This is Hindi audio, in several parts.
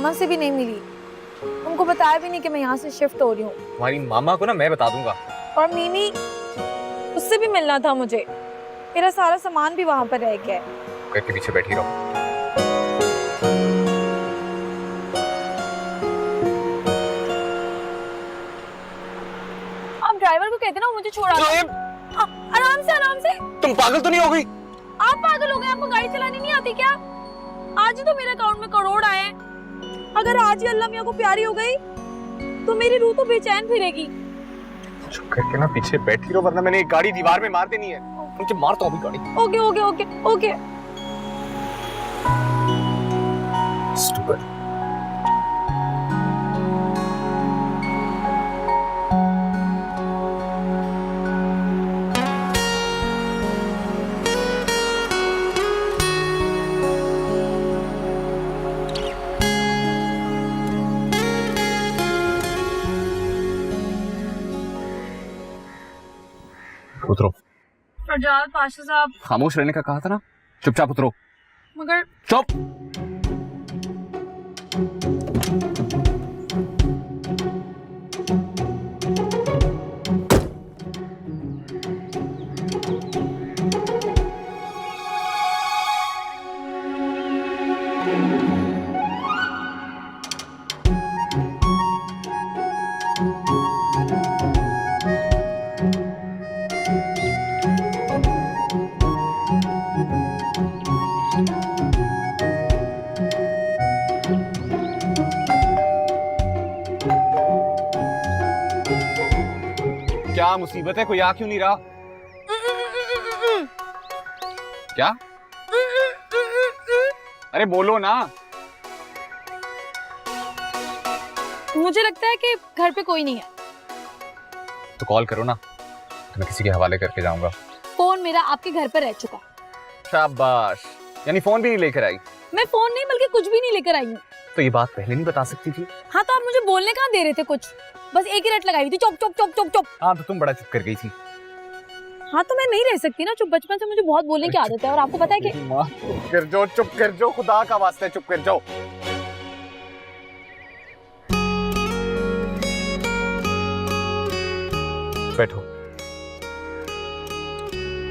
मामा से भी नहीं मिली, उनको बताया भी नहीं कि मैं यहाँ से शिफ्ट हो रही हूँ। तुम्हारी मामा को ना मैं बता दूंगा। और मीमी, उससे भी मिलना था मुझे, मेरा सारा सामान भी वहाँ पर रह गया है। घर के पीछे बैठी रहो। आप ड्राइवर को कहते ना मुझे छोड़ा दो। आराम से आराम से। तुम पागल तो नहीं हो गई? आप पागल हो गए? आपको गाड़ी चलानी नहीं आती क्या? आज ही तो मेरे अकाउंट में करोड़ आए। अगर आज ही अल्लाह मियां को प्यारी हो गई तो मेरी रूह तो बेचैन फिरेगी। चुप करके ना पीछे बैठी रहो, वरना मैंने एक गाड़ी दीवार में मार देनी है। मुझे मार तो अभी गाड़ी। Okay okay okay okay. Stupid. उतरो। फरजाद पाशा साहब, खामोश रहने का कहा था ना, चुपचाप उतरो। मगर चुप। क्या मुसीबत है? कोई आ क्यों नहीं रहा? क्या? अरे बोलो ना। मुझे लगता है कि घर पे कोई नहीं है। तो कॉल करो ना, तो मैं किसी के हवाले करके जाऊंगा। फोन मेरा आपके घर पर रह चुका। शाबाश, यानी फोन भी नहीं लेकर आई? मैं फोन नहीं बल्कि कुछ भी नहीं लेकर आई हूँ। तो ये बात पहले नहीं बता सकती थी? हाँ तो आप मुझे बोलने कहाँ दे रहे थे? कुछ बस एक ही रट लगाई थी, चुप चुप चुप चुप चुप। हाँ तो तुम बड़ा चुप कर गई थी। हाँ तो मैं नहीं रह सकती ना चुप। बचपन से मुझे बहुत बोलने की आदत है और आपको पता है कि चुप कर जाओ, चुप कर जाओ, खुदा का वास्ता है चुप कर जाओ। बैठो।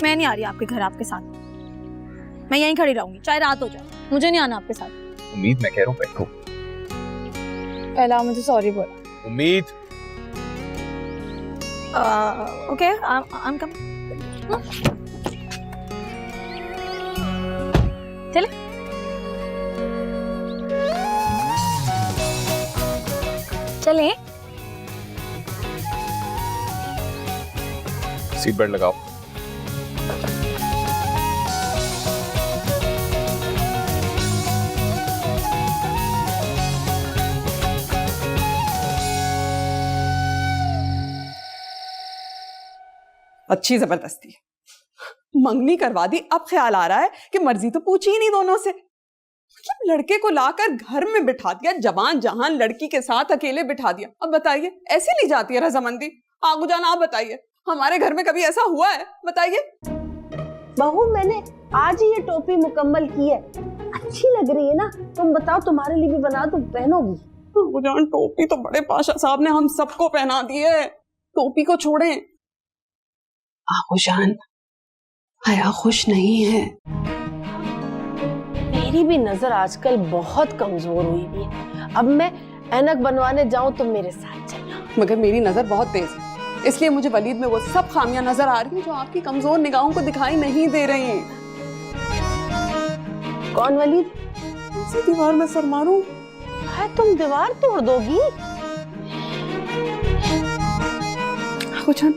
मैं नहीं आ रही आपके घर आपके साथ। मैं यहीं खड़ी रहूंगी चाहे रात हो जाए, मुझे नहीं आना आपके साथ। उम्मीद, मैं कह रहा हूँ बैठो। पहला मुझे सॉरी बोला। उम्मीद। Okay I am coming. चले। चले। सीट बेल्ट लगाओ। अच्छी जबरदस्ती मंगनी करवा दी, अब ख्याल आ रहा है कि मर्जी तो पूछी ही नहीं दोनों से। मतलब लड़के को लाकर घर में बिठा दिया, जवान जहान लड़की के साथ अकेले बिठा दिया। अब बताइए ऐसी ली जाती है रजामंदी? आगू जाना, आप बताइए, हमारे घर में कभी ऐसा हुआ है? बताइए। बहू, मैंने आज ही ये टोपी मुकम्मल की है, अच्छी लग रही है ना? तुम बताओ, तुम्हारे लिए भी बना दूं, पहनोगी? आगू जान, टोपी तो बड़े पाशा साहब ने हम सबको पहना दी है, टोपी को छोड़ें। आगूजान, हया खुश नहीं है। मेरी भी नजर आजकल बहुत कमजोर हुई भी है। अब मैं ऐनक बनवाने जाऊं तो मेरे साथ चलना। मगर मेरी नजर बहुत तेज है, इसलिए मुझे वलीद में वो सब खामियां नजर आ रही हैं जो आपकी कमजोर निगाहों को दिखाई नहीं दे रही। कौन वलीद? इसी दीवार में सर मारूं? है, तुम दीवार तोड़ दोगी? आगूजान,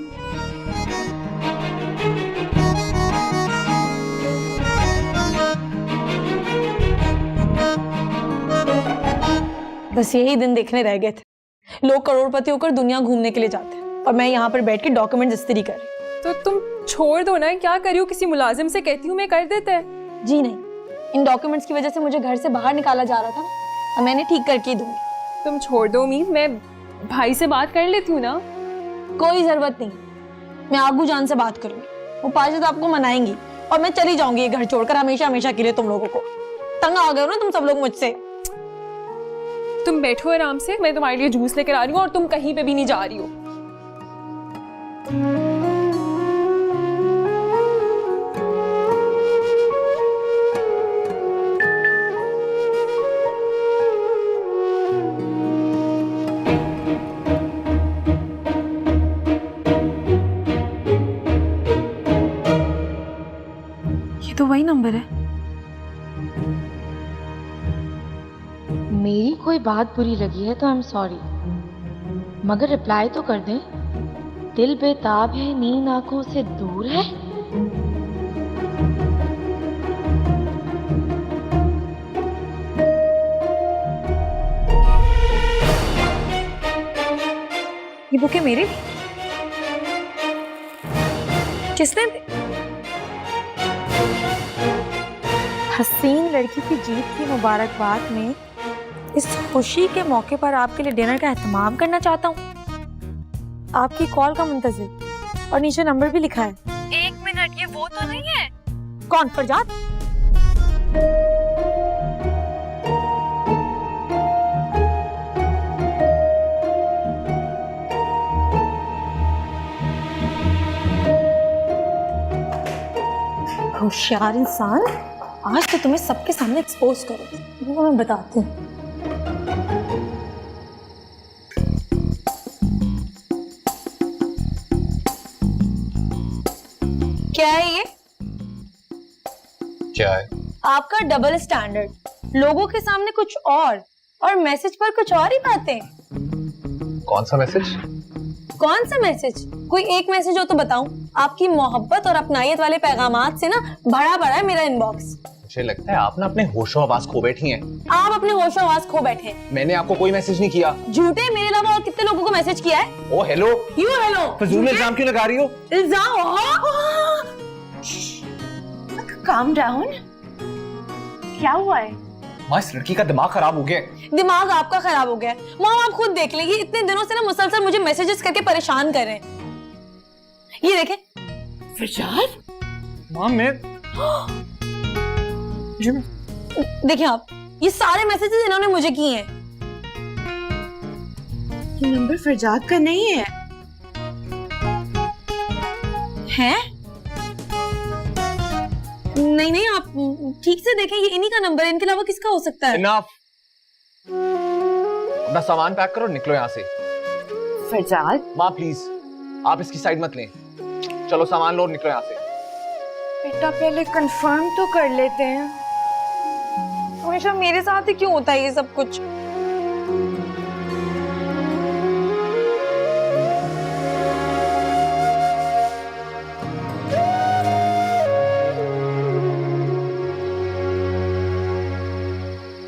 बस यही दिन देखने रह गए थे। लोग करोड़पति होकर दुनिया घूमने के लिए जाते हैं और मैं यहाँ पर बैठ के डॉक्यूमेंट इस्त्री कर रही। तो तुम छोड़ दो ना, क्या करियो, किसी मुलाजिम से कहती हूँ, मैं कर देता है। जी नहीं, इन डॉक्यूमेंट्स की वजह से मुझे घर से बाहर निकाला जा रहा था और मैंने ठीक करके ही दूंगी। तुम छोड़ दो उम्मीद, मैं भाई से बात कर लेती हूँ ना। कोई जरूरत नहीं, मैं आगू जान से बात करूंगी, वो पाजिद आपको मनाएंगी और मैं चली जाऊंगी ये घर छोड़कर हमेशा हमेशा के लिए। तुम लोगों को तंग आ गए हो ना तुम सब लोग मुझसे। तुम बैठो आराम से, मैं तुम्हारे लिए जूस लेकर आ रही हूँ और तुम कहीं पे भी नहीं जा रही हो। ये तो वही नंबर है। मेरी कोई बात बुरी लगी है तो आई एम सॉरी, मगर रिप्लाई तो कर दें। दिल बेताब है, नींद आंखों से दूर है। ये बुके मेरे किसने? हसीन लड़की की जीत की मुबारकबाद में इस खुशी के मौके पर आपके लिए डिनर का एहतमाम करना चाहता हूँ। आपकी कॉल का मुंतजिर, और नीचे नंबर भी लिखा है। 1 मिनट, ये वो तो नहीं है? कौन? फरजाद? होशियार इंसान, आज तो तुम्हें सबके सामने एक्सपोज करो, वो मैं बताती हूँ। क्या है ये? क्या है? आपका डबल स्टैंडर्ड, लोगों के सामने कुछ और मैसेज पर कुछ और ही बातें। कौन सा मैसेज? कौन सा मैसेज? कोई एक मैसेज हो तो बताऊं। आपकी मोहब्बत और अपनायत वाले पैगामात से ना भरा पड़ा है मेरा इनबॉक्स। मुझे लगता है आप ना अपने होशो आवाज खो बैठी हैं। आप अपने होशो आवाज खो बैठे हैं। मैंने आपको कोई मैसेज नहीं किया। झूठे, मेरे अलावा और कितने लोगों को मैसेज किया है? ओ हेलो। You hello. फजूल इल्जाम क्यों लगा रही हो? इल्जाम? Calm down. क्या हुआ है? माँ, इस लड़की का दिमाग खराब हो गया है। दिमाग आपका खराब हो गया है। मॉम, आप खुद देख ले, ये इतने दिनों से ना मुसलसल मुझे मैसेजेस करके परेशान कर रहे हैं। ये देखें। फरजाद? माँ, मैं देखिए आप, ये सारे मैसेजेस इन्होंने मुझे किए हैं। ये नंबर फरजाद का नहीं है। हैं? नहीं, आप ठीक से देखें, ये इन्हीं का नंबर है, इनके अलावा किसका हो सकता है? इनफ। अपना सामान पैक करो, निकलो यहाँ से। फरजाद, माँ प्लीज, आप इसकी साइड मत लें। चलो सामान लो और निकलो यहाँ से। बेटा, पहले कंफर्म तो कर लेते हैं। हमेशा मेरे साथ ही क्यों होता है ये सब कुछ?